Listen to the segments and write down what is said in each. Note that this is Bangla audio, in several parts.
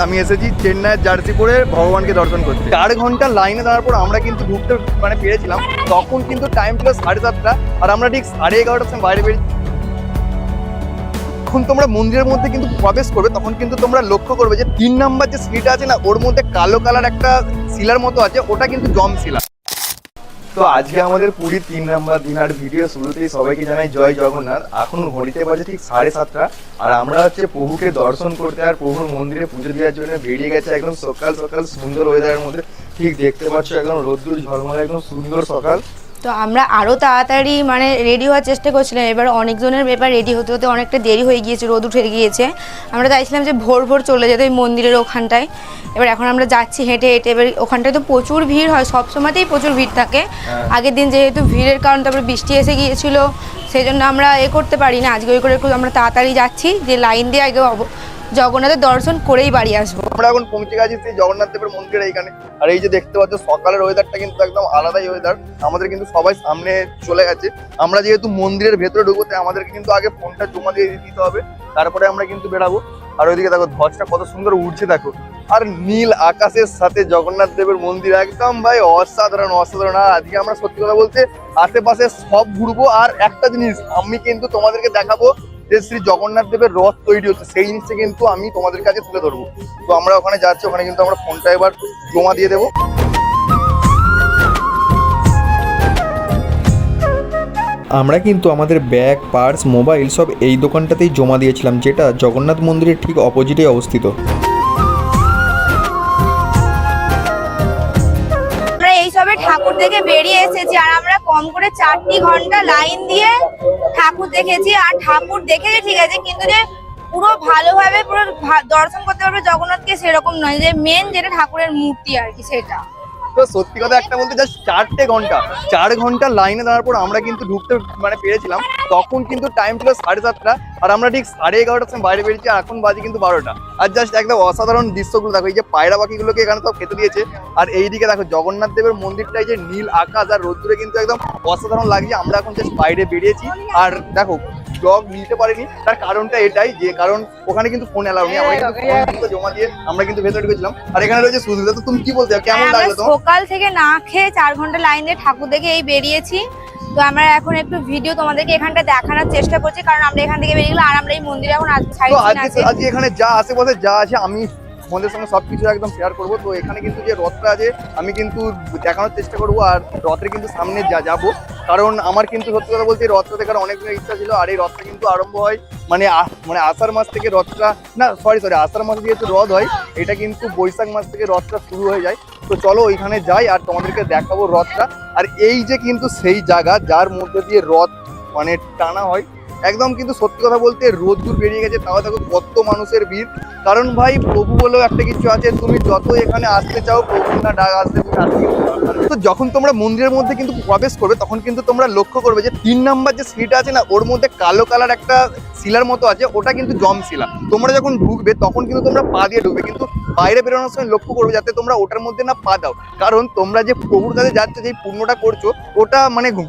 আমি এসেছি চেন্নাইয়ের জার্সি পরে ভগবানকে দর্শন করতে। 4 ঘন্টা লাইনে দাঁড়ার পর আমরা কিন্তু ঢুকতে পেরেছিলাম। তখন কিন্তু টাইম ছিল 7:30 আর আমরা ঠিক 11:30টার সময় বাইরে বেরিয়ে। যখন তোমরা মন্দিরের মধ্যে কিন্তু প্রবেশ করবে তখন কিন্তু তোমরা লক্ষ্য করবে যে 3 নাম্বার যে শিলাটা আছে না, ওর মধ্যে কালো কালার একটা শিলার মতো আছে, ওটা কিন্তু জম শিলা। তো আজকে আমাদের পুরী 3 নাম্বার দিন, আর ভিডিও শুরুতেই সবাইকে জানাই জয় জগন্নাথ। এখন ঘড়িতে বাজে ঠিক 7:30 আর আমরা হচ্ছে প্রভুকে দর্শন করতে আর প্রভুর মন্দিরে পুজো দেওয়ার জন্য বেরিয়ে গেছে একদম সকাল সকাল সুন্দর ওয়েদারের মধ্যে। ঠিক দেখতে পাচ্ছ একদম রোদ্দুর ঝলমলে একদম সুন্দর সকাল। তো আমরা আরও তাড়াতাড়ি রেডি হওয়ার চেষ্টা করছিলাম। এবার অনেকজনের ব্যাপার রেডি হতে হতে অনেকটা দেরি হয়ে গিয়েছে, রোদ উঠে গিয়েছে। আমরা চাইছিলাম যে ভোর ভোর চলে যেতে ওই মন্দিরের ওখানটায়। এবার এখন আমরা যাচ্ছি হেঁটে হেঁটে। এবার ওখানটায় তো প্রচুর ভিড় হয়, সব সময়তেই প্রচুর ভিড় থাকে। আগের দিন যেহেতু ভিড়ের কারণ তারপরে বৃষ্টি এসে গিয়েছিল, সেই জন্য আমরা করতে পারি না। আজকে ওই করে একটু আমরা তাড়াতাড়ি যাচ্ছি, যে লাইন দিয়ে আগে জগন্নাথের দর্শন করেই বাড়ি আসবো। আমরা এখন পৌঁছে গেছি সেই জগন্নাথ দেবের মন্দিরের এইখানে। আর এই যে দেখতে পাচ্ছ সকালের ওয়েদারটা কিন্তু একদম আলাদাই ওয়েদার। আমাদের কিন্তু সবাই সামনে চলে গেছে। আমরা যেহেতু মন্দিরের ভেতরে ঢুকতে আমাদেরকে কিন্তু আগে ফোনটা জমা দিয়ে দিতে হবে, তারপরে আমরা কিন্তু বেরাবো। আর ওইদিকে দেখো ধ্বজটা কত সুন্দর উঠছে দেখো, আর নীল আকাশের সাথে জগন্নাথ দেবের মন্দির একদম ভাই অসাধারণ অসাধারণ। আর আজকে আমরা সত্যি কথা বলতে আশেপাশে সব ঘুরবো। আর একটা জিনিস আমি কিন্তু তোমাদেরকে দেখাবো, যে শ্রী জগন্নাথ দেবের রথ তৈরি হচ্ছে, সেই জিনিসটা কিন্তু আমি তোমাদের কাছে তুলে ধরবো। তো আমরা ওখানে যাচ্ছি, ওখানে কিন্তু আমরা ফোনটা এবার জমা দিয়ে দেবো। আমরা কিন্তু আমাদের ব্যাগ, পার্স, মোবাইল সব এই দোকানটাতেই জমা দিয়েছিলাম, যেটা জগন্নাথ মন্দিরের ঠিক অপোজিটে অবস্থিত। এইসবে ঠাকুর দেখে বেরিয়ে এসেছি, আর আমরা কম করে 4 ঘন্টা লাইন দিয়ে ঠাকুর দেখেছি। আর ঠাকুর দেখেছি ঠিক আছে, কিন্তু যে পুরো ভালোভাবে পুরো দর্শন করতে পারবে জগন্নাথকে সেরকম নয়, যে মেন যেটা ঠাকুরের মূর্তি আর কি সেটা। তো সত্যি কথা একটা বলতে, জাস্ট 4 ঘন্টা লাইনে দাঁড়ার পর আমরা কিন্তু ঢুকতে পেরেছিলাম। তখন কিন্তু টাইম ছিল 7:30 আর আমরা ঠিক 11:30টার সময় বাইরে বেরিয়েছি। আর এখন বাজে কিন্তু 12টা। আর জাস্ট একদম অসাধারণ দৃশ্যগুলো দেখো, এই যে পায়রা পাখিগুলোকে এখানে সব খেতে দিয়েছে। আর এইদিকে দেখো জগন্নাথ দেবের মন্দিরটাই যে নীল আকাশ আর রোদ্দুরে কিন্তু একদম অসাধারণ লাগছে। আমরা এখন জাস্ট বাইরে বেরিয়েছি। আর দেখো ব্লগ নিতে পারিনি, তার কারণটা এটাই যে কারণ ওখানে কিন্তু ফোন এলাও নেই। আমরা কিন্তু ফোন জমা দিয়ে আমরা কিন্তু ভেতরে ঢুকেছিলাম। আর এখানে রয়েছে সুজিতা। তো তুমি কি বলতে, কেমন লাগলো তোমার? সকাল থেকে না খেয়ে 4 ঘন্টা লাইন দিয়ে ঠাকুর দেখে বেরিয়েছি। তো আমরা এখন একটু ভিডিও তোমাদেরকে এখানটা দেখানোর চেষ্টা করছি, কারণ আমরা এখান থেকে বেরিয়ে গেলাম। আর আমরা এই মন্দিরে এখন আজকে এখানে যা আশেপাশে যা আছে আমি তোমাদের সঙ্গে সবকিছু একদম শেয়ার করবো। তো এখানে কিন্তু যে রথটা আছে আমি কিন্তু দেখানোর চেষ্টা করবো, আর রথের কিন্তু সামনে যাবো, কারণ আমার কিন্তু সত্যি কথা বলতে রথটা দেখার অনেক দিনের ইচ্ছা ছিল। আর এই রথটা কিন্তু আরম্ভ হয় মানে আষাঢ় মাস থেকে রথটা, না সরি আষাঢ় মাসে যেহেতু রথ হয়, এটা কিন্তু বৈশাখ মাস থেকে রথটা শুরু হয়ে যায়। তো চলো ওইখানে যাই আর তোমাদেরকে দেখাবো রথটা। আর এই যে কিন্তু সেই জায়গা যার মধ্যে দিয়ে রথ টানা হয়, একদম কিন্তু সত্যি কথা বলতে রোদ্দুর বেরিয়ে গেছে, তাও দেখো কত মানুষের ভিড়। কারণ ভাই প্রভু বলেও একটা কিছু আছে, তুমি যত এখানে আসতে চাও প্রভু না ডাক আসতে তুমি আসতে। তো যখন তোমরা মন্দিরের মধ্যে কিন্তু প্রবেশ করবে তখন কিন্তু তোমরা লক্ষ্য করবে যে 3 নাম্বার যে শিলাটা আছে না, ওর মধ্যে কালো কালার একটা শিলার মতো আছে, ওটা কিন্তু জম শিলা। তোমরা যখন ঢুকবে তখন কিন্তু তোমরা পা দিয়ে ঢুকবে, কিন্তু বাইরে বেরোনোর সময় লক্ষ্য করবে যাতে তোমরা ওটার মধ্যে না পা দাও। কারণ তোমরা যে প্রভুর কাছে যাচ্ছ, যে পুণ্যটা করছো, ওটা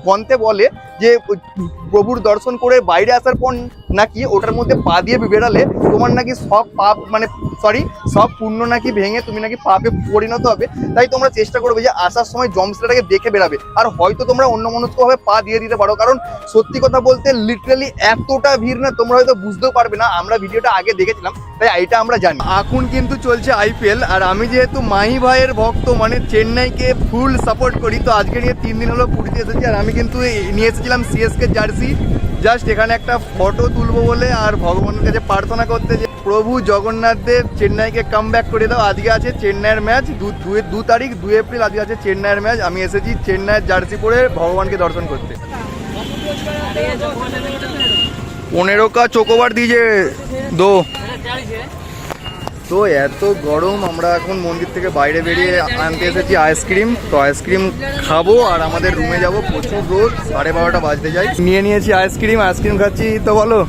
গন্তে বলে যে প্রভুর দর্শন করে বাইরে আসার পর নাকি ওটার মধ্যে পা দিয়ে বেরালে তোমার নাকি সব পাপ সব পুণ্য নাকি ভেঙে তুমি নাকি পাপে পরিণত হবে। তাই তোমরা চেষ্টা করবে যে আসার সময় জমশিলাটাকে দেখে বেরাবে। আর হয়তো তোমরা অন্যমনস্কভাবে পা দিয়ে দিতে পারো, কারণ সত্যি কথা বলতে লিটারালি এতটা ভিড় না, তোমরা হয়তো বুঝতেও পারবে না। আমরা ভিডিওটা আগে দেখেছিলাম তাই এটা আমরা জানি। এখন কিন্তু চলছে IPL, আর আমি যেহেতু মাহি ভাইয়ের ভক্ত চেন্নাইকে ফুল সাপোর্ট করি, তো আজকে নিয়ে 3 দিন হলো পুরীতে এসেছি। আর আমি কিন্তু নিয়ে এসেছিলাম CSK জার্সি, জাস্ট এখানে একটা ফটো তুলবো বলে আর ভগবানের কাছে প্রার্থনা করতে যে প্রভু জগন্নাথ দেব চেন্নাইকে কাম ব্যাক করে দাও। আজকে আছে চেন্নাইয়ের ম্যাচ, 2 তারিখ 2 এপ্রিল আজকে আছে চেন্নাইয়ের ম্যাচ। আমি এসেছি চেন্নাইয়ের জার্সি পরে ভগবানকে দর্শন করতে। 15 का চোকোবার দিয়েছে দো। তো এত গরম, আমরা এখন মন্দির থেকে বাইরে বেরিয়ে আনতে এসেছি আইসক্রিম। তো আইসক্রিম খাবো আর আমাদের রুমে যাব। প্রচুর রোদ, 12:30 বাজতে যাই। নিয়ে নিয়েছি আইসক্রিম খাচ্ছি। তো বলো,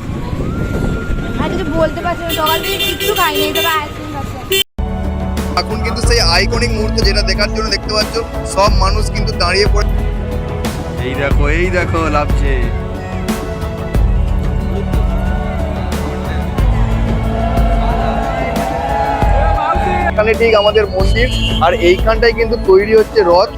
এখন কিন্তু সেই আইকনিক মুহূর্ত যেটা দেখার জন্য দেখতে পাচ্ছ সব মানুষ কিন্তু দাঁড়িয়ে পড়ে। এই দেখো লাভছে। এখানে ঠিক আমাদের মন্দির, আর এইখানটায় কিন্তু তৈরি হচ্ছে রথ।